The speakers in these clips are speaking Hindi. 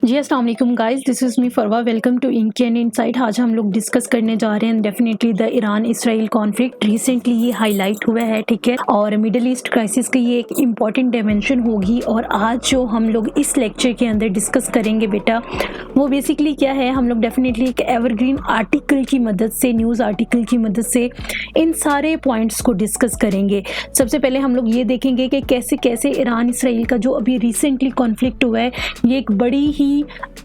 जी अस्सलाम वालेकुम guys, this is me Farwa. Welcome to Indian insight. आज हम लोग डिस्कस करने जा रहे हैं definitely the Iran Israel conflict. Recently ये हाईलाइट हुआ है, ठीक है, और मिडिल ईस्ट क्राइसिस की ये एक इम्पॉर्टेंट डायमेंशन होगी। और आज जो हम लोग इस लेक्चर के अंदर डिस्कस करेंगे बेटा, वो बेसिकली क्या है, हम लोग डेफिनेटली एक एवरग्रीन आर्टिकल की मदद से, न्यूज़ आर्टिकल की मदद से इन सारे पॉइंट्स को डिस्कस करेंगे। सबसे पहले हम लोग ये देखेंगे कि कैसे कैसे ईरान इसराइल का जो अभी रिसेंटली कॉन्फ्लिक्ट हुआ है, ये एक बड़ी ही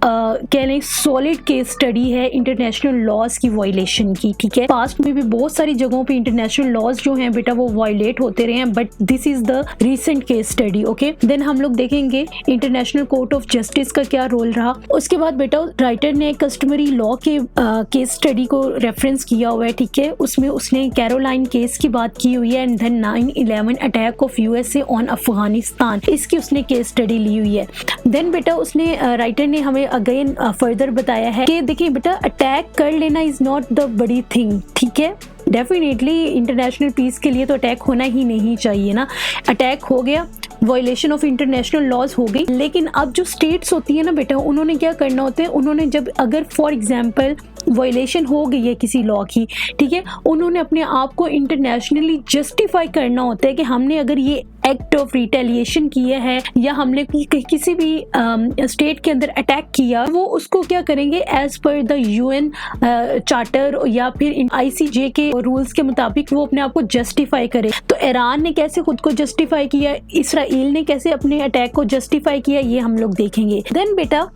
कह लें सॉलिड केस स्टडी है इंटरनेशनल लॉज की वायलेशन की। ठीक है, पास्ट में भी बहुत सारी जगहों पे इंटरनेशनल लॉज जो हैं बेटा वो वायलेट होते रहे हैं, but this is the recent case study. Okay, then हम लोग देखेंगे इंटरनेशनल कोर्ट ऑफ जस्टिस का क्या रोल रहा। उसके बाद बेटा राइटर ने कस्टमरी लॉ के केस स्टडी को रेफरेंस किया हुआ है। ठीक है, उसमें उसने कैरोलाइन केस की बात की हुई है, and then 9/11 attack of USA on Afghanistan, इसकी उसने केस स्टडी ली हुई है। देन बेटा उसने राइटर ने हमें अगेन फर्दर बताया है कि देखिए बेटा, अटैक कर लेना इज नॉट द बड़ी थिंग। ठीक है, डेफिनेटली इंटरनेशनल पीस के लिए तो अटैक होना ही नहीं चाहिए ना। अटैक हो गया, वायलेशन ऑफ इंटरनेशनल लॉज हो गई, लेकिन अब जो स्टेट्स होती है ना बेटा, उन्होंने क्या करना होता है, उन्होंने जब अगर फॉर एग्जांपल वायलेशन हो गई है किसी लॉ की, ठीक है, उन्होंने अपने आप को इंटरनेशनली जस्टिफाई करना होता है कि हमने अगर ये एक्ट ऑफ रिटेलिएशन किया है या हमने किसी भी स्टेट के अंदर अटैक किया, वो उसको क्या करेंगे as per the UN charter या फिर आईसीजे के रूल्स के मुताबिक वो अपने आप को जस्टिफाई करे। तो ईरान ने कैसे खुद को जस्टिफाई किया, इसराइल ने कैसे अपने अटैक को जस्टिफाई किया, ये हम लोग देखेंगे। देन बेटा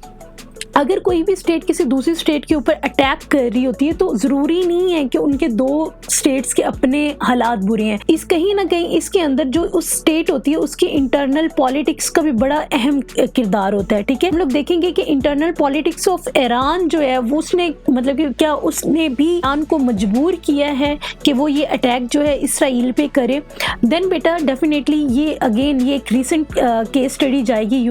अगर कोई भी स्टेट किसी दूसरी स्टेट के ऊपर अटैक कर रही होती है, तो जरूरी नहीं है कि उनके दो स्टेट्स के अपने हालात बुरे हैं। इस कहीं ना कहीं इसके अंदर जो उस स्टेट होती है उसकी इंटरनल पॉलिटिक्स का भी बड़ा अहम किरदार होता है। ठीक है, हम लोग देखेंगे कि इंटरनल पॉलिटिक्स ऑफ ईरान जो है वो उसने मतलब कि क्या उसने भी ईरान को मजबूर किया है कि वो ये अटैक जो है इसराइल पे करे। देन बेटा डेफिनेटली ये अगेन ये एक रिसेंट केस स्टडी जाएगी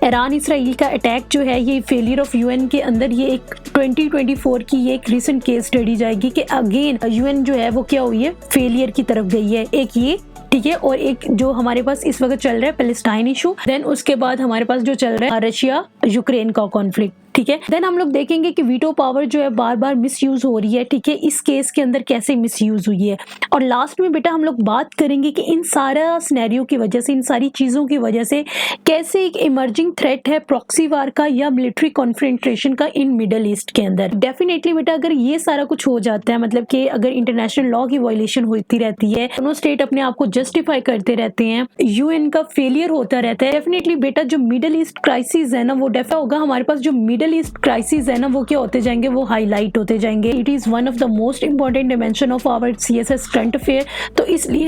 ईरान इसराइल का अटैक जो है ये फेलियर ऑफ यूएन के अंदर, ये एक 2024 की ये एक रिसेंट केस स्टडी जाएगी कि अगेन यूएन जो है वो क्या हुई है, फेलियर की तरफ गई है। एक ये, ठीक है, और एक जो हमारे पास इस वक्त चल रहा है पैलेस्टाइन इशू, देन उसके बाद हमारे पास जो चल रहा है रशिया यूक्रेन का कॉन्फ्लिक्ट। ठीक है, देन हम लोग देखेंगे कि वीटो पावर जो है बार बार मिसयूज हो रही है। ठीक है, इस केस के अंदर कैसे मिसयूज हुई है, और लास्ट में बेटा हम लोग बात करेंगे कि इन सारा सिनेरियो की वजह से, इन सारी चीजों की वजह से कैसे एक इमर्जिंग थ्रेट है प्रॉक्सी वार का या मिलिट्री कॉन्फ्रंटेशन का इन मिडल ईस्ट के अंदर। डेफिनेटली बेटा अगर ये सारा कुछ हो जाता है, मतलब कि अगर इंटरनेशनल लॉ की वायलेशन होती रहती है, दोनों स्टेट अपने आप को जस्टिफाई करते रहते हैं, यूएन का फेलियर होता रहता है, डेफिनेटली बेटा जो मिडल ईस्ट क्राइसिस है ना वो डेफिनेटली होगा। हमारे पास जो मिडल ईस्ट क्राइसिस है ना वो क्या होते जाएंगे, वो हाईलाइट होते जाएंगे। It is one of the most important dimension of our CSS current affair. तो इसलिए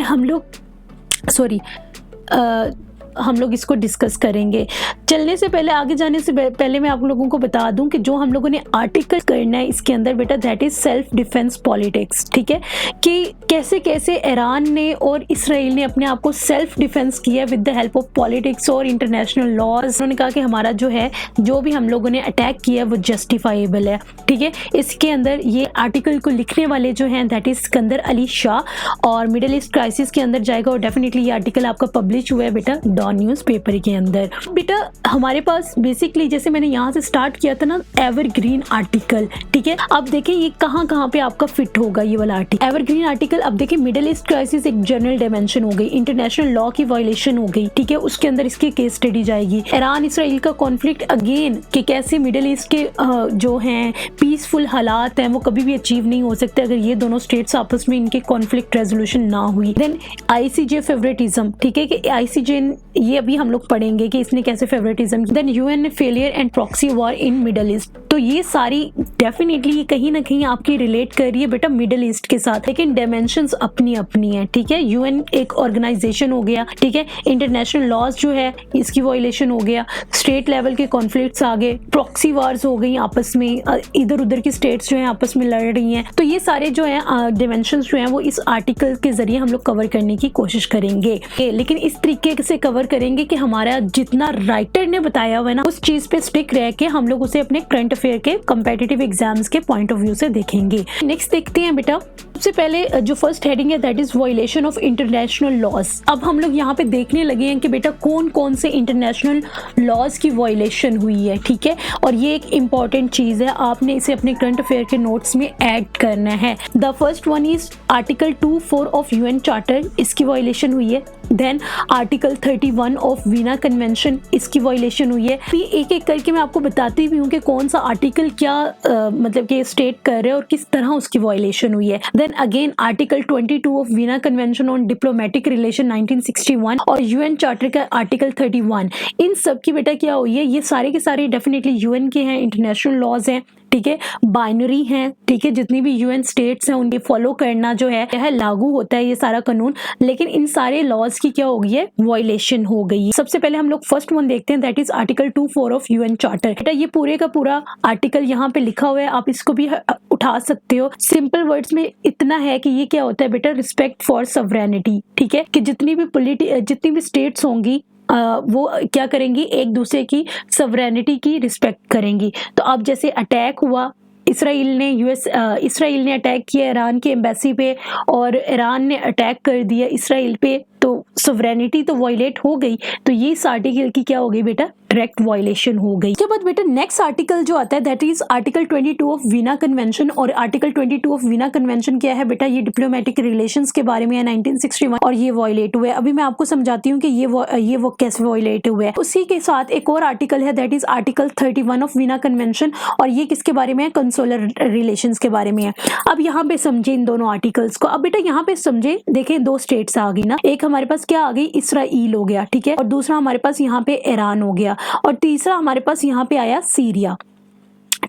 हम लोग इसको डिस्कस करेंगे। चलने से पहले, आगे जाने से पहले मैं आप लोगों को बता दूं कि जो हम लोगों ने आर्टिकल करना है इसके अंदर बेटा, that is self defence politics. ठीक है, कि कैसे कैसे ईरान ने और इसराइल ने अपने आप को सेल्फ डिफेंस किया with the help of politics और इंटरनेशनल लॉज। उन्होंने कहा कि हमारा जो है, जो भी हम लोगों ने अटैक किया वो जस्टिफाइबल है। ठीक है, इसके अंदर ये आर्टिकल को लिखने वाले जो हैं दैट इज सिकंदर अली शाह, और मिडिल ईस्ट क्राइसिस के अंदर जाएगा, और डेफिनेटली ये आर्टिकल आपका पब्लिश हुआ है बेटा डॉन न्यूज़पेपर के अंदर। बेटा हमारे पास बेसिकली जैसे मैंने यहाँ से स्टार्ट किया था ना, एवरग्रीन आर्टिकल। ठीक है, अब देखें ये कहाँ पे आपका फिट होगा ये वाला आर्टिकल, एवरग्रीन आर्टिकल। अब देखें मिडिल ईस्ट क्राइसिस एक जनरल डायमेंशन हो गई, इंटरनेशनल लॉ की वायलेशन हो गई। ठीक है, उसके अंदर इसकी केस स्टडी जाएगी। ईरान इसराइल का कॉन्फ्लिक्ट अगेन कि कैसे मिडिल ईस्ट के जो हैं पीसफुल हालात हैं वो कभी भी अचीव नहीं हो सकते अगर ये दोनों स्टेट्स आपस में इनके कॉन्फ्लिक्ट रेजोल्यूशन ना हुई। Then ICJ favouritism. ठीक है, कि आईसीजे ये अभी हम लोग पढ़ेंगे कि इसने कैसे favouritism. Then UN failure and proxy war in Middle East. तो ये सारी डेफिनेटली कहीं ना कहीं आपकी रिलेट कर रही है बेटा मिडल ईस्ट के साथ, लेकिन डायमेंशंस अपनी अपनी है। ठीक है, यूएन एक ऑर्गेनाइजेशन हो गया, ठीक है, इंटरनेशनल लॉज जो है इसकी वायलेशन हो गया, स्टेट लेवल के कॉन्फ्लिक्ट्स आ गए, प्रॉक्सी वार्स हो गई आपस में, इधर उधर की स्टेट्स जो है आपस में लड़ रही हैं। तो ये सारे जो है डायमेंशंस जो है वो इस आर्टिकल के जरिए हम लोग कवर करने की कोशिश करेंगे, लेकिन इस तरीके से कवर कवर करेंगे कि हमारा जितना राइटर ने बताया हुआ है ना, उस चीज पे स्टिक रह के हम लोग उसे अपने करंट अफेयर के कम्पिटिटिव एग्जाम्स के पॉइंट ऑफ व्यू से देखेंगे। नेक्स्ट देखते हैं बेटा, सबसे पहले जो फर्स्ट हेडिंग है that is violation of international laws. अब हम लोग यहाँ पे देखने लगे हैं कि बेटा कौन कौन से इंटरनेशनल लॉज की वायलेशन हुई है, ठीक है। और ये एक इंपॉर्टेंट चीज है, आपने इसे अपने करंट अफेयर के नोट्स में ऐड करना है। The first one is article 24 of UN charter, इसकी वायलेशन हुई है। Then article 31 of Vienna convention, इसकी वायलेशन हुई है। एक एक करके मैं आपको बताती भी हूँ कि कौन सा आर्टिकल क्या मतलब कि स्टेट कर रहे हैं और किस तरह उसकी वायलेशन हुई है। Then again article 22 of Vienna convention on diplomatic relation 1961 और यूएन चार्टर का आर्टिकल 31, इन सब की बेटा क्या हुई है, ये सारे के सारे डेफिनेटली यूएन के हैं, इंटरनेशनल लॉज हैं, ठीक है, बाइनरी हैं, ठीक है। जितनी भी यूएन स्टेट्स हैं उनके फॉलो करना जो है यह लागू होता है ये सारा कानून, लेकिन इन सारे लॉज की क्या हो गई है, वायलेशन हो गई है। सबसे पहले हम लोग फर्स्ट वन देखते हैं that is article 24 of UN charter. बेटा ये पूरे का पूरा आर्टिकल यहाँ पे लिखा हुआ है, आप इसको भी उठा सकते हो। सिंपल वर्ड्स में इतना है कि ये क्या होता है बेटा, रिस्पेक्ट फॉर सवरेनिटी, ठीक है, कि जितनी भी स्टेट्स होंगी वो क्या करेंगी, एक दूसरे की सवरेनिटी की रिस्पेक्ट करेंगी। तो अब जैसे अटैक हुआ, इसराइल ने अटैक किया ईरान की एम्बेसी पे और ईरान ने अटैक कर दिया इसराइल पे, तो सवरेनिटी तो वायलेट हो गई। तो ये इस आर्टिकल की क्या हो गई बेटा, डायरेक्ट वायलेशन हो गई। उसके बाद बेटा नेक्स्ट आर्टिकल जो आता है that is article 22 of Vienna convention. और आर्टिकल 22 ऑफ वीना कन्वेंशन क्या है बेटा, ये डिप्लोमेटिक रिलेशंस के बारे में है 1961 और ये वायलेट हुए। अभी मैं आपको समझाती हूँ कि ये वो कैसे वायलेट हुए है। उसी के साथ एक और आर्टिकल है that is article 31 of Vienna convention और ये किसके बारे में है, कंसुलर रिलेशंस के बारे में है। अब यहाँ पे समझे इन दोनों आर्टिकल्स को। अब बेटा यहाँ पे समझे, देखें दो स्टेट्स आ गई ना, एक हमारे पास क्या आ गई, इसराइल हो गया, ठीक है, और दूसरा हमारे पास यहाँ पे ईरान हो गया और तीसरा हमारे पास यहाँ पे आया सीरिया,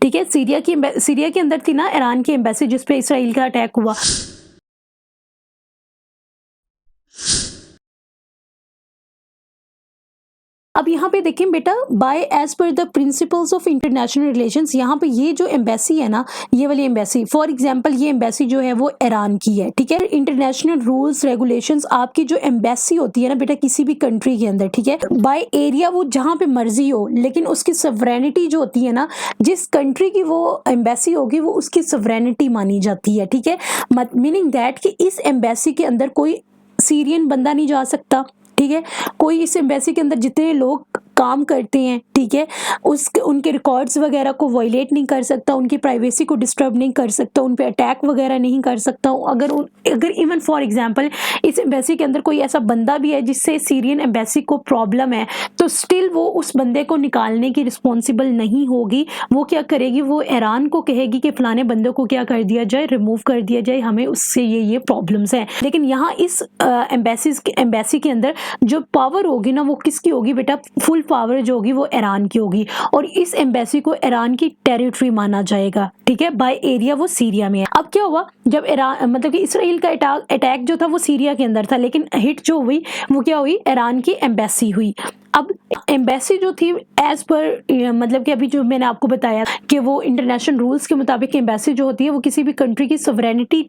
ठीक है। सीरिया के अंदर थी ना ईरान की एम्बेसी जिसपे इसराइल का अटैक हुआ। अब यहाँ पे देखें बेटा, by as per the principles of international relations, यहाँ पे ये जो एम्बेसी है ना, ये वाली एम्बेसी, फॉर एग्जांपल ये एम्बेसी जो है वो ईरान की है, ठीक है। इंटरनेशनल रूल्स रेगुलेशंस, आपकी जो एम्बेसी होती है ना बेटा किसी भी कंट्री के अंदर, ठीक है, बाय एरिया वो जहाँ पे मर्जी हो, लेकिन उसकी सवरेनिटी जो होती है ना, जिस कंट्री की वो एम्बेसी होगी वो उसकी सवरेनिटी मानी जाती है, ठीक है। मीनिंग दैट कि इस एम्बेसी के अंदर कोई सीरियन बंदा नहीं जा सकता, ठीक है। कोई इस एम्बेसी के अंदर जितने लोग काम करते हैं, ठीक है, उनके रिकॉर्ड्स वगैरह को वायलेट नहीं कर सकता, उनकी प्राइवेसी को डिस्टर्ब नहीं कर सकता, उन पे अटैक वगैरह नहीं कर सकता। अगर इवन फॉर एग्जांपल इस एम्बेसी के अंदर कोई ऐसा बंदा भी है जिससे सीरियन एम्बेसी को प्रॉब्लम है, तो स्टिल वो उस बंदे को निकालने की रिस्पॉन्सिबल नहीं होगी। वो क्या करेगी, वो ईरान को कहेगी कि फलाने बंदे को क्या कर दिया जाए, रिमूव कर दिया जाए, हमें उससे ये प्रॉब्लम्स हैं। लेकिन यहाँ इस एम्बेसी के अंदर जो पावर होगी ना वो किसकी होगी बेटा, फुल पावर जो होगी वो ईरान की होगी और इस एम्बेसी को ईरान की टेरिटरी माना जाएगा, ठीक है। बाय एरिया वो सीरिया में है। अब क्या हुआ, जब ईरान मतलब कि इसराइल का अटैक जो था वो सीरिया के अंदर था, लेकिन हिट जो हुई वो क्या हुई, ईरान की एम्बेसी हुई। अब एम्बेसी जो थी एज पर मतलब कि अभी जो मैंने आपको बताया कि वो इंटरनेशनल रूल्स के मुताबिक एम्बेसी जो होती है वो किसी भी कंट्री की सवरेनिटी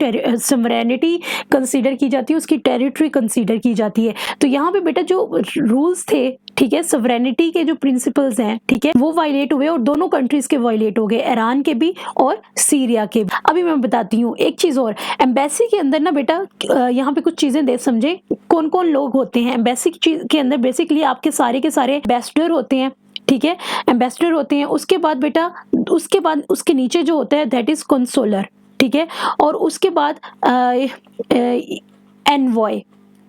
कंसीडर की जाती है, उसकी टेरिटरी कंसीडर की जाती है। तो यहाँ पे बेटा जो रूल्स थे, ठीक है, सवरेनिटी के जो प्रिंसिपल्स हैं, ठीक है, वो वायलेट हुए और दोनों कंट्रीज के वायलेट हो गए, ईरान के भी और सीरिया के भी। अभी मैं बताती हूँ एक चीज और, एम्बेसी के अंदर ना बेटा यहाँ पे कुछ चीजें देख समझे, कौन कौन लोग होते हैं एम्बेसी के अंदर। बेसिकली आपके सारे के सारे एम्बेसडर होते हैं, ठीक है, एम्बेसडर होते हैं। उसके बाद बेटा उसके नीचे जो होता है दैट इज कंसुलर, ठीक है, और उसके बाद एनवॉय,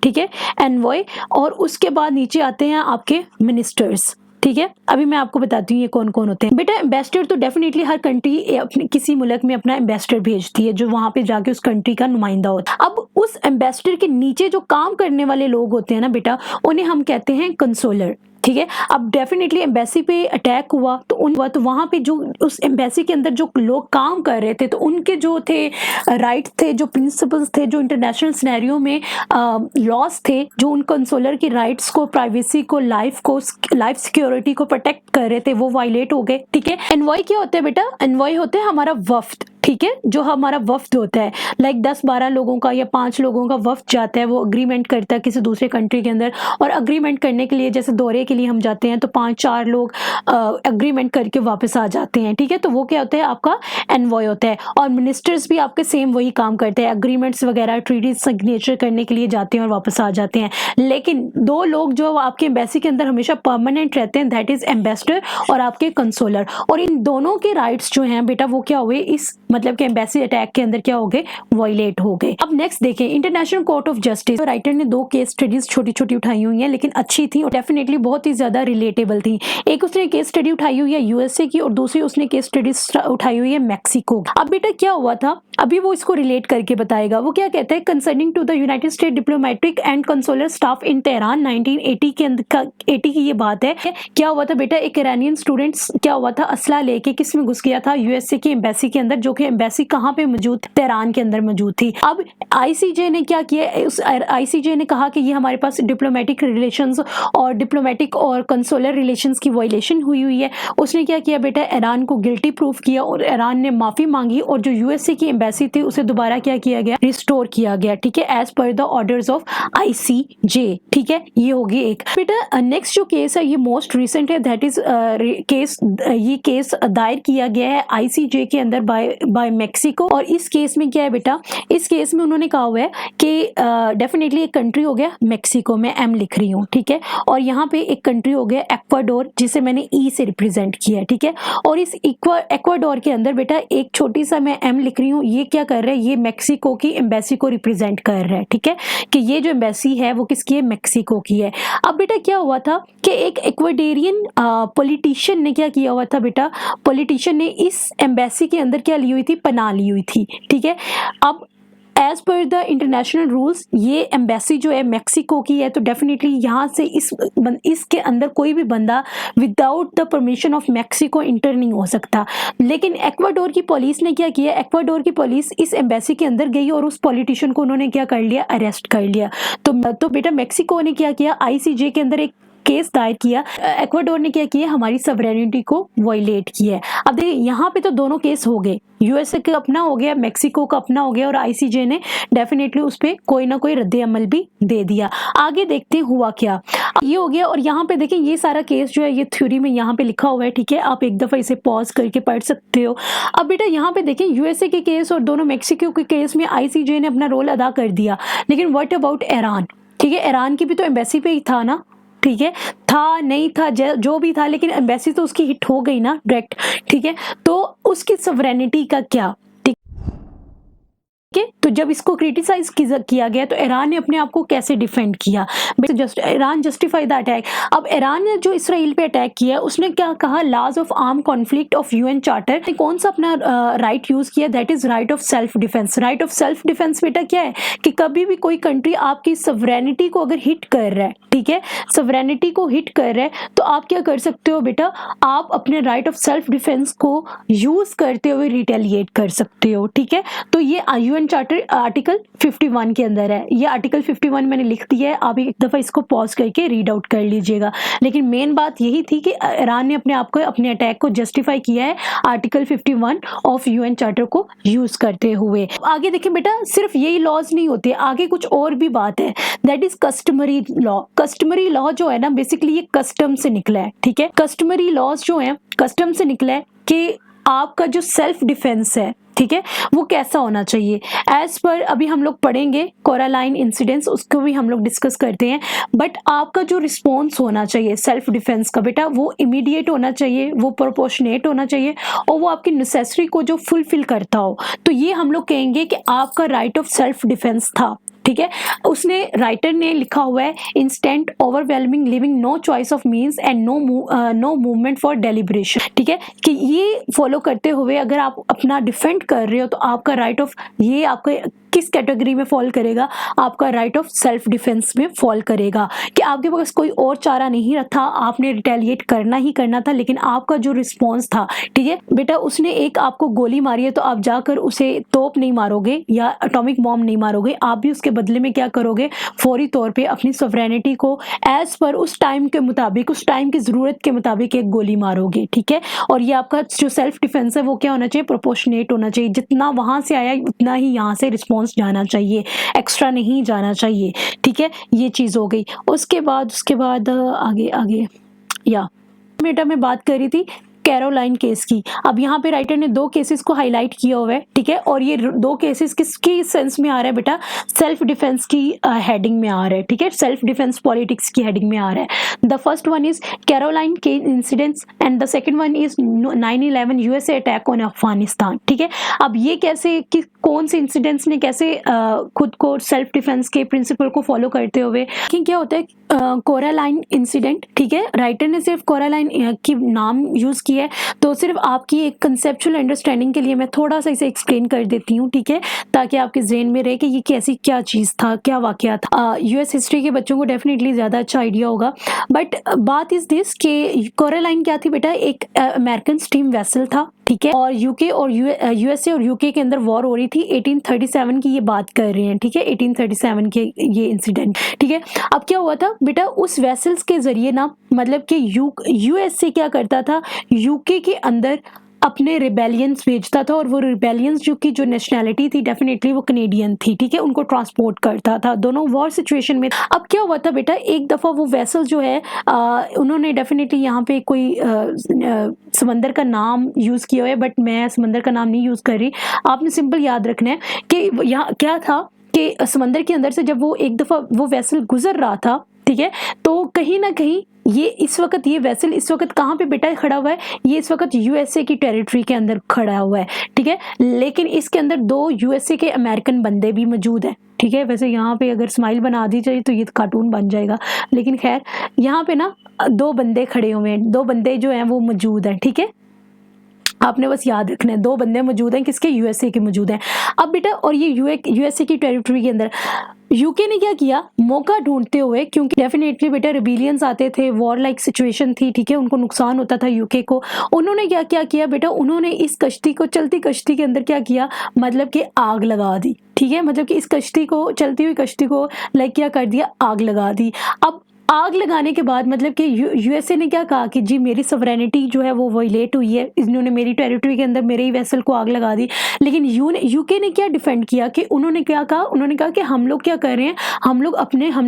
ठीक है, एनवॉय, और उसके बाद नीचे आते हैं आपके मिनिस्टर्स, ठीक है। अभी मैं आपको बताती हूँ ये कौन कौन होते हैं। बेटा एम्बेसडर तो डेफिनेटली हर कंट्री अपने किसी मुल्क में अपना एम्बेसडर भेजती है जो वहां पे जाके उस कंट्री का नुमाइंदा होता है। अब उस एम्बेसडर के नीचे जो काम करने वाले लोग होते हैं ना बेटा, उन्हें हम कहते हैं कंसुलर, ठीक है। अब डेफिनेटली एम्बेसी पे अटैक हुआ तो वहां पे जो उस एम्बेसी के अंदर जो लोग काम कर रहे थे तो उनके जो थे राइट थे, जो प्रिंसिपल्स थे, जो इंटरनेशनल सिनेरियो में लॉस थे, जो उन कंसुलर की राइट्स को, प्राइवेसी को, लाइफ सिक्योरिटी को प्रोटेक्ट कर रहे थे, वो वायलेट हो गए, ठीक है। एनवॉय क्या होता है बेटा, एनवॉय होते हैं हमारा वफ्द, ठीक है, जो हमारा वफ्द होता है, लाइक 10-12 लोगों का या 5 लोगों का वफ्द जाता है, वो अग्रीमेंट करता है किसी दूसरे कंट्री के अंदर, और अग्रीमेंट करने के लिए जैसे दौरे के लिए हम जाते हैं तो 5-4 लोग अग्रीमेंट करके वापस आ जाते हैं। ठीक है, तो वो क्या होता है, आपका एनवॉय होता है। और मिनिस्टर्स भी आपके सेम वही काम करते हैं, अग्रीमेंट्स वगैरह ट्रीटी सिग्नेचर करने के लिए जाते हैं और वापस आ जाते हैं। लेकिन 2 लोग जो आपके एम्बेसी के अंदर हमेशा परमानेंट रहते हैं, दैट इज एम्बेसडर और आपके कंसोलर, और इन दोनों के राइट्स जो हैं बेटा वो क्या हुए, इस मतलब कि एम्बेसी अटैक के अंदर क्या हो गए, वायलेट हो गए। अब नेक्स्ट देखें, इंटरनेशनल कोर्ट ऑफ जस्टिस। तो राइटर ने 2 केस स्टडीज छोटी छोटी उठाई हुई हैं, लेकिन अच्छी थी और डेफिनेटली बहुत ही ज्यादा रिलेटेबल थी। एक उसने केस स्टडी उठाई हुई है यूएसए की, और दूसरी उसने केस स्टडीज उठाई हुई है मैक्सिको। अब बेटा क्या हुआ था, अभी वो इसको रिलेट करके बताएगा। वो क्या कहता है, concerning to the United State diplomatic and consular staff in Tehran 1980 के अंदर 80 की ये बात है। क्या हुआ था बेटा, एक ईरानियन स्टूडेंट्स क्या हुआ था, असला लेके किस में घुस गया था, यूएसए की एम्बेसी के अंदर, जो कि एम्बेसी कहाँ पे मौजूद, तेहरान के अंदर मौजूद थी। अब आईसीजे ने क्या किया, उस आईसीजे ने कहा कि ये हमारे पास डिप्लोमेटिक रिलेशंस और डिप्लोमेटिक और कंसुलर रिलेशंस की वायलेशन हुई है। उसने क्या किया बेटा, ईरान को गिल्टी प्रूफ किया और ईरान ने माफी मांगी, और जो यूएसए की एम्बेसी थी उसे दोबारा क्या किया गया, रिस्टोर किया गया। ठीक है, as per the orders of ICJ. ठीक है, ये होगी एक। बेटा नेक्स्ट जो केस है ये मोस्ट रिसेंट है, दैट इज केस, ये केस दायर किया गया है आईसीजे के अंदर बाय मैक्सिको। और इस केस में क्या है बेटा, इस केस में उन्होंने कहा हुआ है कि डेफिनेटली एक कंट्री हो गया मैक्सिको, में एम लिख रही हूँ। ठीक है, और यहाँ पे एक कंट्री हो गया एक्वाडोर, जिसे मैंने ई से रिप्रेजेंट किया है। ठीक है, और इस एक्वाडोर के अंदर बेटा एक छोटी सा मैं एम लिख रही हूँ, ये क्या कर रहा है, ये मैक्सिको की एम्बेसी को रिप्रेजेंट कर रहा है। ठीक है, कि ये जो एम्बेसी है वो किसकी है, मैक्सिको की है। अब बेटा क्या हुआ था कि एक इक्वाडोरियन पॉलिटिशियन ने क्या किया हुआ था बेटा, पॉलिटिशियन ने इस एम्बेसी के अंदर क्या ली हुई थी, पनाह ली हुई थी। ठीक है, अब as per the international rules ये एम्बेसी जो है मैक्सिको की है, तो डेफिनेटली यहाँ से इसके अंदर कोई भी बंदा without the permission of Mexico inter नहीं हो सकता। लेकिन एक्वाडोर की पुलिस ने क्या किया, एक्वाडोर की पुलिस इस एम्बेसी के अंदर गई और उस पॉलिटिशियन को उन्होंने क्या कर लिया, अरेस्ट कर लिया। तो बेटा मैक्सिको ने क्या किया, आईसीजे के अंदर एक केस दायर किया, एक्वाडोर ने क्या किया, हमारी सॉवरेनिटी को वायलेट किया है। अब देखिए यहाँ पे तो दोनों केस हो गए, यूएसए का अपना हो गया, मैक्सिको का अपना हो गया, और आईसीजे ने डेफिनेटली उस पर कोई ना कोई रद्द अमल भी दे दिया। आगे देखते हैं हुआ क्या, ये हो गया। और यहाँ पे देखें ये सारा केस जो है ये थ्योरी में यहाँ पे लिखा हुआ है। ठीक है, आप एक दफा इसे पॉज करके पढ़ सकते हो। अब बेटा यहाँ पे देखें यूएसए के केस और दोनों मैक्सिको के केस में आईसीजे ने अपना रोल अदा कर दिया, लेकिन व्हाट अबाउट ईरान। ठीक है, ईरान की भी तो एम्बेसी पे ही था ना। ठीक है, था नहीं था जो भी था, लेकिन एम्बेसी तो उसकी हिट हो गई ना डायरेक्ट। ठीक है, तो उसकी सॉवरेनिटी का क्या, तो जब इसको क्रिटिसाइज किया गया तो ईरान ने अपने आप को कैसे डिफेंड किया, ईरान जस्टिफाई द अटैक। अब ईरान ने जो इसराइल पे अटैक किया उसने क्या कहा, laws of arm conflict of UN charter ने कौन सा अपना राइट यूज किया, that is right of self defence. Right of self defence बेटा क्या है कि कभी भी कोई कंट्री आपकी सॉवरेनिटी को अगर हिट कर रहा है, ठीक है, सॉवरेनिटी को हिट कर रहा है, तो आप क्या कर सकते हो बेटा, आप अपने राइट ऑफ सेल्फ डिफेंस को यूज करते हुए रिटेलिएट कर सकते हो। ठीक है, तो ये यूएन चार्टर आर्टिकल 51 के अंदर है। ये आर्टिकल 51 मैंने लिख दिया है, आप एक दफा इसको पॉज करके रीड आउट कर लीजिएगा। लेकिन मेन बात यही थी कि ईरान ने अपने आप को, अपने अटैक को जस्टिफाई किया है आर्टिकल 51 ऑफ यूएन चार्टर को यूज करते हुए। आगे देखें बेटा, सिर्फ यही लॉज नहीं होते, आगे कुछ और भी बात है, that is customary law. Customary law जो है ना, बेसिकली ये कस्टम से निकला है। ठीक है, कस्टमरी लॉज जो है कस्टम से निकला है कि आपका जो सेल्फ डिफेंस है, ठीक है, वो कैसा होना चाहिए। एज पर अभी हम लोग पढ़ेंगे कोरालाइन इंसिडेंट्स, उसको भी हम लोग डिस्कस करते हैं। बट आपका जो रिस्पॉन्स होना चाहिए सेल्फ डिफेंस का बेटा, वो इमीडिएट होना चाहिए, वो प्रोपोर्शनेट होना चाहिए, और वो आपकी नेसेसरी को जो फुलफिल करता हो। तो ये हम लोग कहेंगे कि आपका राइट ऑफ सेल्फ डिफेंस था। ठीक है, उसने राइटर ने लिखा हुआ है, instant overwhelming living no choice of means and no movement for deliberation. ठीक है, कि ये फॉलो करते हुए अगर आप अपना डिफेंड कर रहे हो तो आपका राइट ऑफ, ये आपका किस कैटेगरी में फॉल करेगा, आपका राइट ऑफ सेल्फ डिफेंस में फॉल करेगा कि आपके पास कोई और चारा नहीं था, आपने रिटेलिएट करना ही करना था, लेकिन आपका जो रिस्पॉन्स था, ठीक है बेटा, उसने एक आपको गोली मारी है तो आप जाकर उसे तोप नहीं मारोगे या एटॉमिक बॉम्ब नहीं मारोगे, आप भी उसके बदले में क्या करोगे, फौरी तौर पे अपनी सॉवरेनिटी को एज पर उस टाइम के मुताबिक, उस टाइम की जरूरत के मुताबिक एक गोली मारोगे, ठीक है। और ये आपका जो सेल्फ डिफेंस है वो क्या होना चाहिए, प्रोपोर्शनेट होना चाहिए, जितना वहां से आया उतना ही यहाँ से रिस्पॉन्स जाना चाहिए, एक्स्ट्रा नहीं जाना चाहिए, ठीक है। ये चीज हो गई। उसके बाद आगे आगे या बेटा मैं बात कर रही थी कैरोलाइन केस की। अब यहाँ पे राइटर ने दो केसेस को हाईलाइट किया हुआ है, ठीक है, और ये दो केसेस किसकी सेंस में आ रहा है बेटा, सेल्फ डिफेंस की हेडिंग में आ रहा है, ठीक है, सेल्फ डिफेंस पॉलिटिक्स की हेडिंग में आ रहा है। The first one is Caroline के incidents and the second one is 9/11 USA attack on Afghanistan, ठीक है। अब ये कैसे कि कौन से इंसिडेंट्स ने कैसे खुद को सेल्फ डिफेंस के प्रिंसिपल को फॉलो करते हुए कि क्या होता है कोरालाइन इंसिडेंट, ठीक है, राइटर ने सिर्फ कोरालाइन की नाम यूज किया है, तो सिर्फ आपकी एक कंसेप्चुअल अंडरस्टैंडिंग के लिए मैं थोड़ा सा इसे एक्सप्लेन कर देती हूँ, ठीक है, ताकि आपके ज़हन में रहे कि ये कैसी क्या चीज़ था, क्या वाकया था। यूएस हिस्ट्री के बच्चों को डेफिनेटली ज़्यादा अच्छा आइडिया होगा, बट बात इज दिस कि कोरालाइन क्या थी बेटा, एक अमेरिकन स्टीम वेसल था, ठीक है, और यूके और यूएसए और यूके के अंदर वॉर हो रही थी, 1837 की ये बात कर रहे हैं, ठीक है, 1837 के ये इंसिडेंट, ठीक है। अब क्या हुआ था बेटा, उस वेसल्स के जरिए ना, मतलब कि यूएसए क्या करता था, यूके के अंदर अपने रिबेलियंस भेजता था, और वो रिबेलियंस जो नेशनैलिटी थी डेफिनेटली वो कनेडियन थी, ठीक है, उनको ट्रांसपोर्ट करता था, दोनों वॉर सिचुएशन में। अब क्या हुआ था बेटा, एक दफ़ा वो वेसल जो है उन्होंने डेफिनेटली यहाँ पे कोई समंदर का नाम यूज़ किया है, बट मैं समंदर का नाम नहीं यूज़ कर रही, आपने सिंपल याद रखना है कि यहाँ क्या था कि समंदर के अंदर से जब वो एक दफ़ा वो वेसल गुजर रहा था, ठीक है, तो कहीं ना कहीं ये इस वक्त ये वेसल इस वक्त कहाँ पे बेटा खड़ा हुआ है, ये इस वक्त यूएसए की टेरिटरी के अंदर खड़ा हुआ है, ठीक है, लेकिन इसके अंदर दो यूएसए के अमेरिकन बंदे भी मौजूद हैं, ठीक है। वैसे यहाँ पे अगर स्माइल बना दी जाए तो ये कार्टून बन जाएगा, लेकिन खैर यहाँ पे ना दो बंदे खड़े हुए हैं, दो बंदे जो हैं वो मौजूद हैं, ठीक है, आपने बस याद रखना है, दो बंदे मौजूद हैं, किसके, यूएसए के मौजूद हैं। अब बेटा, और ये यूएसए की टेरिटरी के अंदर यूके ने क्या किया, मौका ढूंढते हुए, क्योंकि डेफिनेटली बेटा रिबेलियंस आते थे, वॉर लाइक सिचुएशन थी, ठीक है, उनको नुकसान होता था यूके को, उन्होंने क्या क्या किया बेटा, उन्होंने इस कश्ती को, चलती कश्ती के अंदर क्या किया, मतलब कि आग लगा दी, ठीक है, मतलब कि इस कश्ती को, चलती हुई कश्ती को लाइक क्या कर दिया, आग लगा दी। अब आग लगाने के बाद मतलब कि यूएसए ने क्या कहा कि जी मेरी सवरेनिटी जो है वो वायलेट हुई है, इन्होंने मेरी टेरिटरी के अंदर मेरे ही वेसल को आग लगा दी। लेकिन यूके ने क्या डिफेंड किया कि उन्होंने क्या कहा, उन्होंने कहा कि हम लोग क्या कर रहे हैं, हम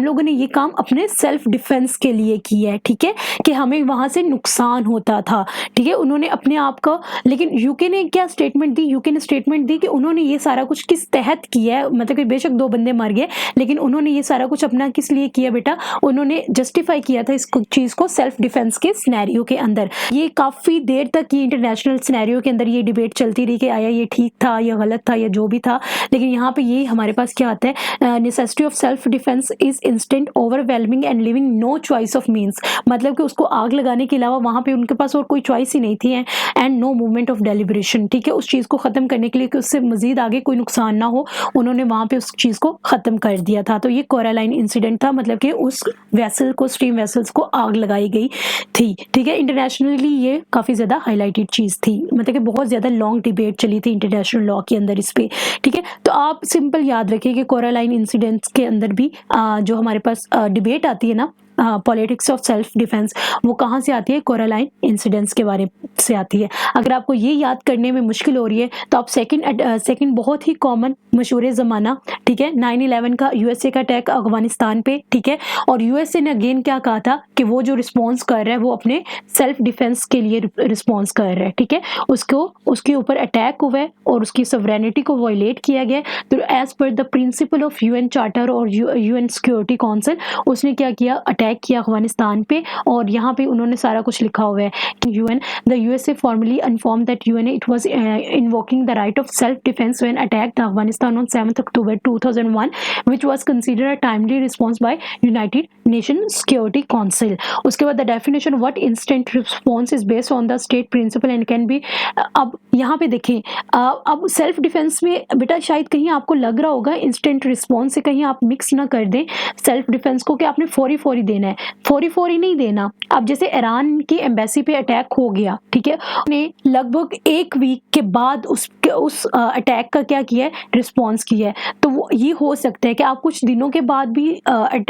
लोगों ने ये काम अपने सेल्फ डिफेंस के लिए किया है, ठीक है, कि हमें वहां से नुकसान होता था, ठीक है, उन्होंने अपने आप को। लेकिन यूके ने क्या स्टेटमेंट दी, यूके ने स्टेटमेंट दी कि उन्होंने ये सारा कुछ किस तहत किया है, मतलब कि बेशक दो बंदे मर गए, लेकिन उन्होंने ये सारा कुछ अपना किस लिए किया बेटा, उन्होंने जस्टिफाई किया था इस चीज को सेल्फ डिफेंस के सिनेरियो के अंदर। ये काफी देर तक ये इंटरनेशनल सिनेरियो के अंदर ये डिबेट चलती रही कि आया ये ठीक था या गलत था या जो भी था, लेकिन यहाँ पे ये हमारे पास क्या आता है, necessity of self defence is instant, overwhelming and living no choice of means, मतलब कि उसको आग लगाने के अलावा वहां पे उनके पास और कोई चॉइस ही नहीं थी, and no movement of deliberation, ठीक है, उस चीज को खत्म करने के लिए कि उससे मजीद आगे कोई नुकसान ना हो, उन्होंने वहां पे उस चीज को खत्म कर दिया था। तो ये कोरालाइन इंसिडेंट था, मतलब कि उस वेसल को, स्टीम वेसल्स को आग लगाई गई थी, ठीक है। इंटरनेशनली ये काफी ज्यादा हाईलाइटेड चीज थी, मतलब कि बहुत ज्यादा लॉन्ग डिबेट चली थी इंटरनेशनल लॉ के अंदर इस पे, ठीक है। तो आप सिंपल याद रखिए कि कोरालाइन इंसिडेंट्स के अंदर भी जो हमारे पास डिबेट आती है ना, पॉलिटिक्स ऑफ सेल्फ डिफेंस, वो कहाँ से आती है, कोरालाइन इंसिडेंट्स के बारे से आती है। अगर आपको ये याद करने में मुश्किल हो रही है तो आप सेकंड बहुत ही कॉमन मशहूर ज़माना, ठीक है, 9/11 का यूएसए का अटैक अफगानिस्तान पे, ठीक है, और यूएसए ने अगेन क्या कहा था कि वो जो रिस्पॉन्स कर रहा है वो अपने सेल्फ डिफेंस के लिए रिस्पॉन्स कर रहा है, ठीक है, उसके ऊपर अटैक हुआ है और उसकी सवरेनिटी को वायलेट किया गया। तो as per the principle of UN charter और यूएन सिक्योरिटी काउंसिल उसने क्या किया, अटैक किया अफगानिस्तान पे, और यहाँ पे उन्होंने सारा कुछ लिखा हुआ है कि UN the USA formally inform that UN it was invoking the right of self defence when attacked Afghanistan on 7 October 2001 which was considered a timely response by United Nation security council. उसके बाद the definition what instant response is based on the state principle and can be. अब यहाँ पे देखें, अब सेल्फ डिफेंस में बेटा शायद कहीं आपको लग रहा होगा इंस्टेंट रिस्पांस से कहीं आप मिक्स ना कर दें सेल्फ डिफेंस को कि आपने फौरी फौरी देना है, फौरी फौरी नहीं देना। अब जैसे ईरान की एम्बेसी पे अटैक हो गया, ठीक है, ने लगभग एक वीक के बाद उस अटैक का क्या किया है, रिस्पांस किया है। तो वो ये हो सकता है कि आप कुछ दिनों के बाद भी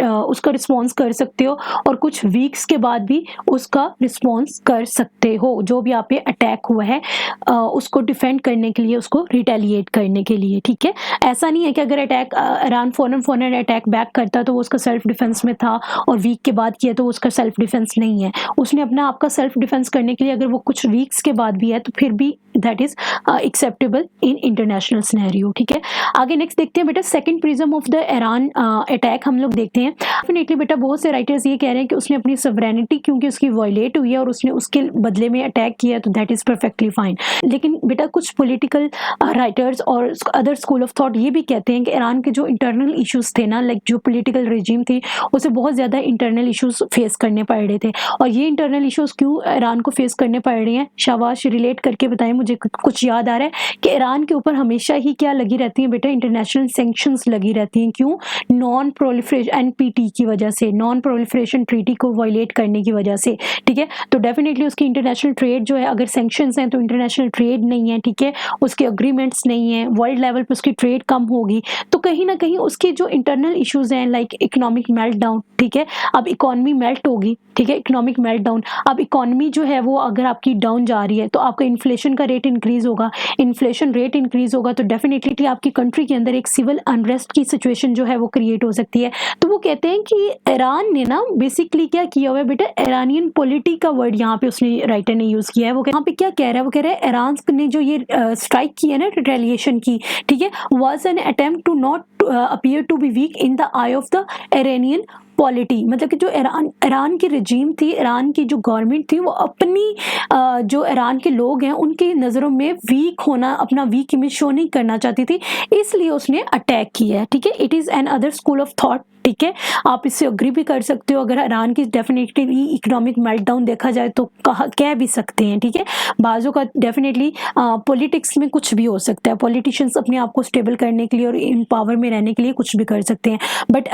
उसका रिस्पांस कर सकते हो और कुछ वीक्स के बाद भी उसका रिस्पांस कर सकते हो। जो भी आप पे अटैक हुआ है उसको डिफेंड करने के लिए, उसको रिटेलिएट करने के लिए, ठीक है। ऐसा नहीं है कि अगर अटैक ईरान फौरन अटैक बैक करता तो वो उसका सेल्फ डिफेंस में था और वीक के बाद किया तो वो उसका सेल्फ डिफेंस नहीं है। उसने अपना आपका सेल्फ डिफेंस करने के लिए अगर वो कुछ वीक्स के बाद भी है तो फिर भी that is acceptable in international scenario, ठीक है। आगे नेक्स्ट देखते हैं बेटा second prism of the Iran attack हम लोग देखते हैं। डेफिनेटली बेटा बहुत से राइटर्स ये कह रहे हैं कि उसने अपनी सवरेनिटी क्योंकि उसकी वायलेट हुई है और उसने उसके बदले में अटैक किया तो दैट इज परफेक्टली फाइन। लेकिन बेटा कुछ पॉलिटिकल राइटर्स और अदर स्कूल ऑफ थॉट ये भी कहते हैं कि ईरान के जो इंटरनल इश्यूज थे ना, लाइक जो पॉलिटिकल रेजिम थी उसे बहुत ज़्यादा इंटरनल इश्यूज फेस करने पड़ रहे थे। और ये इंटरनल इश्यूज क्यों ईरान को फेस करने पड़ रहे हैं, शाबाश रिलेट करके बताएं, मुझे कुछ याद आ रहा है कि ईरान के ऊपर हमेशा ही क्या लगी रहती है बेटा, इंटरनेशनल सैंक्शंस लगी रहती हैं। क्यों? नॉन प्रोलिफरेशन एनपीटी की वजह से, नॉन प्रोलिफरेशन ट्रीटी को वायलेट करने की वजह से, ठीक है। तो डेफिनेटली उसकी इंटरनेशनल ट्रेड जो है, अगर सैंक्शंस हैं तो इंटरनेशनल ट्रेड नहीं है, ठीक है, उसके अग्रीमेंट्स नहीं है, वर्ल्ड लेवल पर उसकी ट्रेड कम होगी, तो कहीं ना कहीं उसके जो इंटरनल इश्यूज हैं लाइक इकोनॉमिक मेल्टडाउन, ठीक है, अब इकोनॉमी मेल्ट होगी, ठीक है, इकोनॉमिक मेल्टडाउन। अब इकोनॉमी जो है वो अगर आपकी डाउन जा रही है तो आपका इन्फ्लेशन का रेट इंक्रीज होगा, इन्फ्लेशन रेट इंक्रीज होगा तो डेफिनेटली आपकी कंट्री के अंदर एक सिविल अनरेस्ट की सिचुएशन जो है वो क्रिएट हो सकती है। तो वो कहते हैं कि ईरान ने ना बेसिकली क्या किया हुआ है बेटा, ईरानियन पॉलिटी का वर्ड यहाँ पे उसने राइटर ने यूज किया है। वो यहाँ पे क्या कह रहा है, वो कह रहा है ईरान ने जो ये स्ट्राइक की है ना रिटेलिएशन की, ठीक है, was an attempt to not appear to be weak in the eye of the Iranian polity. मतलब कि जो ईरान की रजीम थी, ईरान की जो गवर्नमेंट थी, वो अपनी जो ईरान के लोग हैं उनकी नज़रों में वीक होना, अपना वीक इमेज शो नहीं करना चाहती थी, इसलिए उसने अटैक किया है, ठीक है। It is an other school of thought, ठीक है, आप इससे अग्री भी कर सकते हो। अगर ईरान की डेफिनेटली इकोनॉमिक मेल्टडाउन देखा जाए तो कह भी सकते हैं, ठीक है। बाजू का डेफिनेटली पॉलिटिक्स में कुछ भी हो सकता है, पॉलिटिशियंस अपने आप को स्टेबल करने के लिए और इन पावर में रहने के लिए कुछ भी कर सकते हैं, but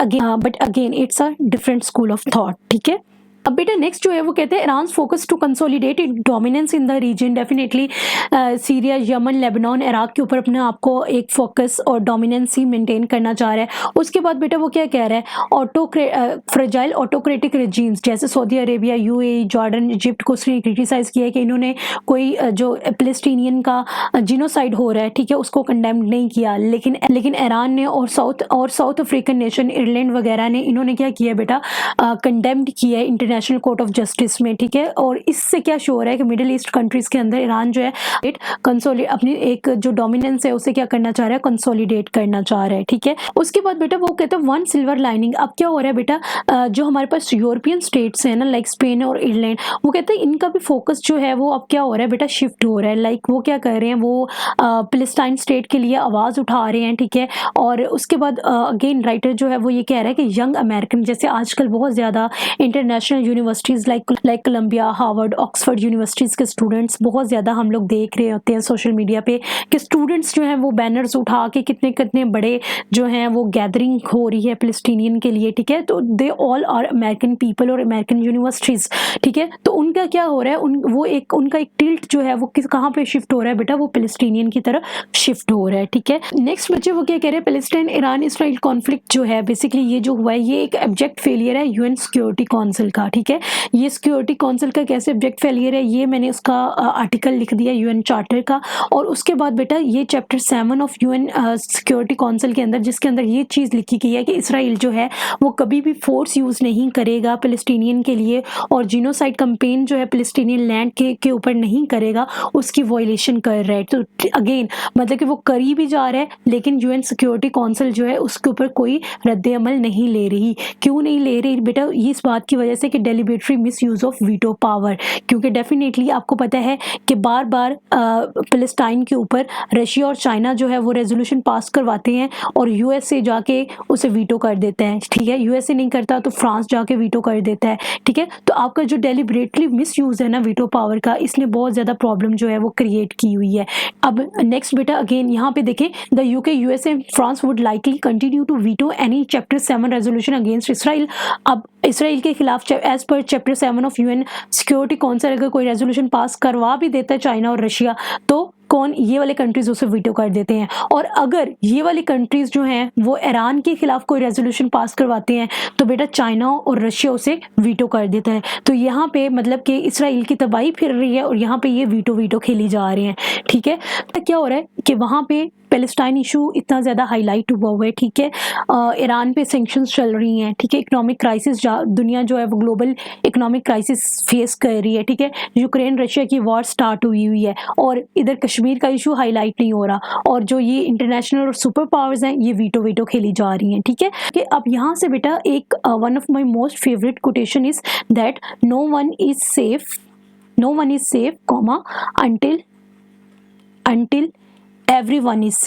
again it's a different school of thought, ठीक है। अब बेटा नेक्स्ट जो है वो कहते हैं Iran focus to consolidate it dominance in the region. Definitely Syria, Yemen, Lebanon, Iraq के ऊपर अपने आप को एक फोकस और डोमिनेंस ही मेंटेन करना चाह रहा है। उसके बाद बेटा वो क्या कह रहा है, फ्रेजाइल ऑटोक्रेटिक रेजिम्स जैसे Saudi Arabia, UAE, Jordan, Egypt को उसने क्रिटिसाइज किया है कि इन्होंने कोई जो पैलेस्टीनियन का जिनोसाइड हो रहा है, ठीक है, उसको कंडेम नहीं किया। लेकिन ईरान ने और साउथ अफ्रीकन नेशन आयरलैंड वगैरह ने इन्होंने क्या किया बेटा, कंडेम्ड किया है इंटरनेशनल कोर्ट ऑफ जस्टिस में, ठीक है। और इससे क्या शो हो रहा है कि मिडिल ईस्ट कंट्रीज के अंदर ईरान जो है अपनी एक जो डोमिनेंस है उसे क्या करना चाह रहा है, कंसोलिडेट करना चाह रहा है, ठीक है। उसके बाद बेटा वो कहते हैं वन सिल्वर लाइनिंग। अब क्या हो रहा है बेटा, जो हमारे पास यूरोपियन स्टेट्स हैं ना, लाइक स्पेन और आयरलैंड, वो कहते हैं इनका भी फोकस जो है वो अब क्या हो रहा है बेटा, शिफ्ट हो रहा है। लाइक वो क्या कर रहे हैं, वो पैलेस्टाइन स्टेट के लिए आवाज़ उठा रहे हैं, ठीक है। और उसके बाद अगेन राइटर जो है वो ये कह रहा है कि यंग अमेरिकन, जैसे आजकल बहुत ज़्यादा international universities like Columbia, Harvard, Oxford universities के स्टूडेंट्स बहुत ज़्यादा हम लोग देख रहे होते हैं सोशल मीडिया पे कि स्टूडेंट्स जो हैं वो बैनर्स उठा के कितने बड़े जो हैं वो गैदरिंग हो रही है पैलेस्टीनियन के लिए, ठीक है। तो they all are American people और अमेरिकन यूनिवर्सिटीज़, ठीक है। तो उनका क्या हो रहा है, उनका एक टिल्ट जो है वो कहाँ पे शिफ्ट हो रहा है बेटा, वो पैलेस्टीनियन की तरफ शिफ्ट हो रहा है, ठीक है। नेक्स्ट बच्चे वो क्या कह रहे हैं, पैलेस्टाइन ईरान इसराइल कॉन्फ्लिक्ट जो है बेसिकली ये जो हुआ है ये एक एब्जेक्ट फेलियर है यूएन सिक्योरिटी काउंसिल का, ठीक है। ये सिक्योरिटी काउंसिल का कैसे अब्जेक्ट फेलियर है, ये मैंने उसका आर्टिकल लिख दिया यूएन चार्टर का। और उसके बाद बेटा ये chapter 7 of UN security council के अंदर, जिसके अंदर ये चीज़ लिखी गई है कि इसराइल जो है वो कभी भी फोर्स यूज़ नहीं करेगा फिलिस्तीनियन के लिए, और जीनोसाइड कैंपेन जो है फिलिस्तीनियन लैंड के ऊपर नहीं करेगा, उसकी वायलेशन कर रहा है। तो अगेन मतलब कि वो करी भी जा रहा है, लेकिन यूएन सिक्योरिटी काउंसिल जो है उसके ऊपर कोई रद्द अमल नहीं ले रही। क्यों नहीं ले रही बेटा? इस बात की वजह से कि deliberate misuse of veto power, क्योंकि डेफिनेटली आपको पता है कि बार बार फिलिस्तीन के ऊपर रशिया और चाइना जो है वो रेजोल्यूशन पास करवाते हैं और यूएसए जाके उसे वीटो कर देता है, ठीक है। यूएसए नहीं करता तो फ्रांस जाके वीटो कर देता है, ठीक है। तो आपका जो डेलिबरेटली मिस यूज़ है ना वीटो पावर का, इसने बहुत ज़्यादा प्रॉब्लम जो है वो क्रिएट की हुई है। अब नेक्स्ट बेटा अगेन यहाँ पे देखें, the UK, USA, France would likely continue to veto any chapter 7 resolution against Israel. अब इसराइल के खिलाफ as per chapter 7 of UN security council अगर कोई रेजोल्यूशन पास करवा भी देता है चाइना और रशिया, तो कौन? ये वाले कंट्रीज उसे वीटो कर देते हैं। और अगर ये वाली कंट्रीज जो हैं वो ईरान के खिलाफ कोई रेजोल्यूशन पास करवाते हैं तो बेटा चाइना और रशिया उसे वीटो कर देता है। तो यहाँ पे मतलब कि इसराइल की तबाही फिर रही है और यहाँ पे ये वीटो खेली जा रही हैं, ठीक है। तो क्या हो रहा है कि वहाँ पे पैलेस्टाइन इशू इतना ज़्यादा हाईलाइट हुआ है, ठीक है। ईरान पे सैंक्शंस चल रही हैं, ठीक है। इकोनॉमिक क्राइसिस, दुनिया जो है वो ग्लोबल इकोनॉमिक क्राइसिस फेस कर रही है, ठीक है। यूक्रेन रशिया की वॉर स्टार्ट हुई है और इधर कश्मीर का इशू हाईलाइट नहीं हो रहा, और जो ये इंटरनेशनल और सुपर पावर्स हैं ये वीटो खेली जा रही हैं, ठीक है। कि अब यहाँ से बेटा एक one of my most favourite quotation is that no one is safe comma until everyone is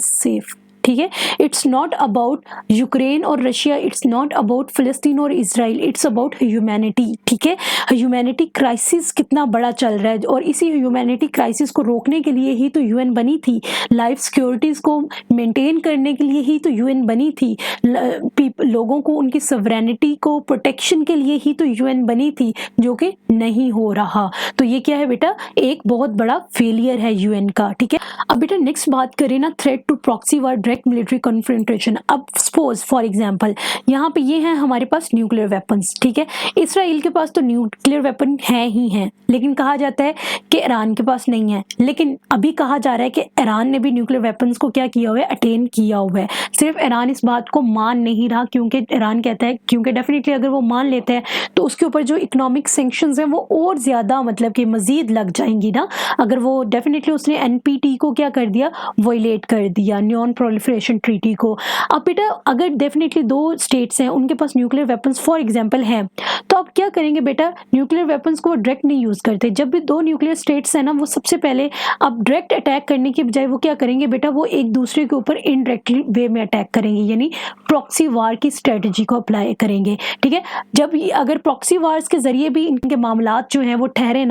safe, ठीक है। इट्स नॉट अबाउट यूक्रेन और Russia, it's not about Palestine और इसराइल, इट्स अबाउट ह्यूमैनिटी, ठीक है। ह्यूमैनिटी क्राइसिस कितना बड़ा चल रहा है और इसी ह्यूमैनिटी क्राइसिस को रोकने के लिए ही तो यूएन बनी थी, लाइफ सिक्योरिटीज़ को मेंटेन करने के लिए ही तो यूएन बनी थी, लोगों को उनकी सवरेनिटी को प्रोटेक्शन के लिए ही तो यूएन बनी थी, जो कि नहीं हो रहा। तो ये क्या है बेटा? एक बहुत बड़ा फेलियर है यूएन का, ठीक है। अब बेटा नेक्स्ट बात करें ना, threat to proxy war, direct military confrontation. अब सपोज फॉर एग्जांपल यहाँ पे ये है हमारे पास न्यूक्लियर वेपन्स, ठीक है। इसराइल के पास तो न्यूक्लियर वेपन है ही हैं, लेकिन कहा जाता है कि ईरान के पास नहीं है। लेकिन अभी कहा जा रहा है कि ईरान ने भी न्यूक्लियर वेपन्स को क्या किया हुआ है? अटेन किया हुआ है। सिर्फ ईरान इस बात को मान नहीं रहा, क्योंकि ईरान कहता है, क्योंकि डेफिनेटली अगर वो मान लेते हैं तो उसके ऊपर जो इकोनॉमिक सैंक्शंस हैं वो और ज़्यादा मतलब कि मजीद लग जाएंगी ना। अगर वो डेफिनेटली उसने एनपीटी को क्या कर दिया? वायलेट कर दिया, नॉन प्रोलिफरेशन ट्रीटी को। अब बेटा अगर डेफिनेटली दो स्टेट्स हैं उनके पास न्यूक्लियर वेपन्स फॉर एग्जांपल हैं, तो अब क्या करेंगे बेटा? न्यूक्लियर वेपन्स को वो डायरेक्ट नहीं यूज़ करते। जब भी दो न्यूक्लियर स्टेट्स हैं ना, वो सबसे पहले अब डायरेक्ट अटैक करने की बजाय वो क्या करेंगे बेटा? वो एक दूसरे के ऊपर इनडायरेक्टली वे में अटैक करेंगे, यानी प्रॉक्सी वार की स्ट्रेटजी को अप्लाई करेंगे, ठीक है। जब अगर प्रॉक्सी वार्स के जरिए भी इनके मामलात जो हैं वो ठहर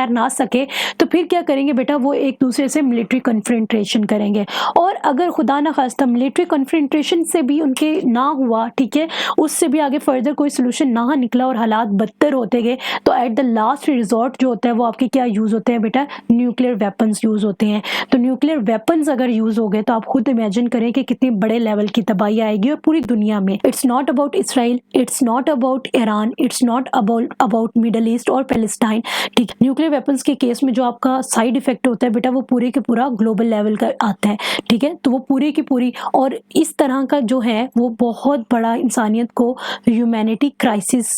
ना सके, तो फिर क्या करेंगे बेटा? वो एक दूसरे से मिलिट्री कन्फ्रंटेशन करेंगे। और अगर खुदा न खास्ता मिलिट्री कन्फ्रंटेशन से भी उनके ना हुआ, ठीक है, उससे भी आगे फर्दर कोई सोल्यूशन ना निकला और हालात बदतर होते गए, तो एट द लास्ट रिजॉर्ट जो होता है वो आपके क्या यूज़ होते हैं बेटा? न्यूक्लियर वेपन्स यूज़ होते हैं। तो न्यूक्लियर वेपन्स अगर यूज़ हो गए तो आप खुद इमेजिन करें कि कितनी बड़े लेवल की तबाही आएगी और पूरी दुनिया में। It's not about Israel, it's not about Iran, it's not about middle east और पैलेस्टाइन, ठीक है। न्यूक्लियर वेपन्स के केस में जो आपका साइड इफेक्ट होता है बेटा वो पूरे के पूरा ग्लोबल लेवल का आता है, ठीक है। तो वो पूरी की पूरी, और इस तरह का जो है वो बहुत बड़ा इंसानियत को ह्यूमैनिटी क्राइसिस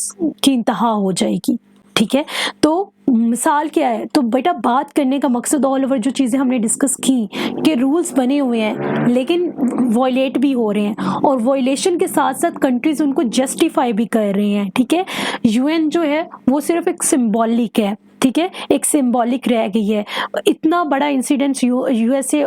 की इंतहा हो जाएगी, ठीक है। तो मिसाल क्या है? तो बेटा बात करने का मकसद ऑल ओवर जो चीज़ें हमने डिस्कस की कि रूल्स बने हुए हैं लेकिन वॉयलेट भी हो रहे हैं, और वॉयलेशन के साथ साथ कंट्रीज उनको जस्टिफाई भी कर रही हैं, ठीक है। यूएन जो है वो सिर्फ एक सिंबॉलिक है, ठीक है, एक सिंबॉलिक रह गई है। इतना बड़ा इंसिडेंट यूएसए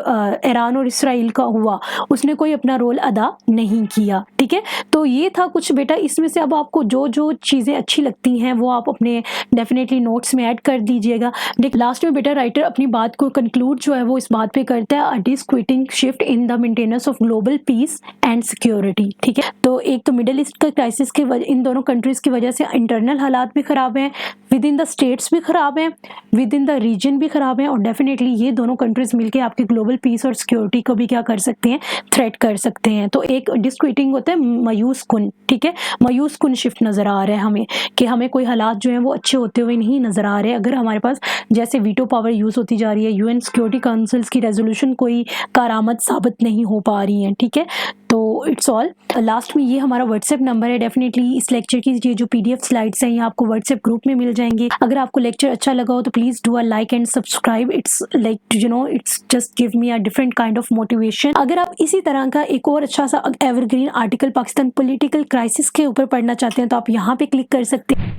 ईरान और इसराइल का हुआ, उसने कोई अपना रोल अदा नहीं किया, ठीक है। तो ये था कुछ बेटा, इसमें से अब आपको जो जो चीज़ें अच्छी लगती हैं वो आप अपने डेफिनेटली नोट्स में ऐड कर दीजिएगा। लास्ट में बेटा राइटर अपनी बात को कंक्लूड जो है वो इस बात पे करता है, a disquieting shift in the maintenance of global peace and security, ठीक है। तो एक तो मिडिल ईस्ट का क्राइसिस के इन दोनों कंट्रीज की वजह से इंटरनल हालात भी ख़राब हैं, विद इन द स्टेट्स भी ख़राब हैं, विद इन द रीजन भी ख़राब हैं, और डेफिनेटली ये दोनों कंट्रीज़ मिलके आपकी ग्लोबल पीस और सिक्योरिटी को भी क्या कर सकते हैं, थ्रेट कर सकते हैं। तो एक डिस्क्विटिंग होता है मायूस कुन, ठीक है, मायूस कुन शिफ्ट नज़र आ रहा है हमें, कि हमें कोई हालात जो हैं वो अच्छे होते हुए नहीं नज़र आ रहे। अगर हमारे पास जैसे वीटो पावर यूज़ होती जा रही है, यूएन सिक्योरिटी काउंसिल्स की रेजोल्यूशन कोई कारआमद साबित नहीं हो पा रही हैं, ठीक है। तो इट्स ऑल। लास्ट में ये हमारा व्हाट्सएप नंबर है, डेफिनेटली इस लेक्चर की ये जो PDF स्लाइड्स हैं ये आपको व्हाट्सएप ग्रुप में मिल जाएंगे। अगर आपको लेक्चर अच्छा लगा हो तो please do a like and subscribe, it's like it's just give me a different kind of motivation. अगर आप इसी तरह का एक और अच्छा सा evergreen article Pakistan political crisis के ऊपर पढ़ना चाहते हैं तो आप यहाँ पे क्लिक कर सकते हैं,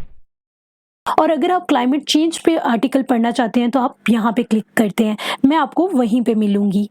और अगर आप क्लाइमेट चेंज पे आर्टिकल पढ़ना चाहते हैं तो आप यहाँ पे क्लिक करते हैं, मैं आपको वहीं पे मिलूंगी।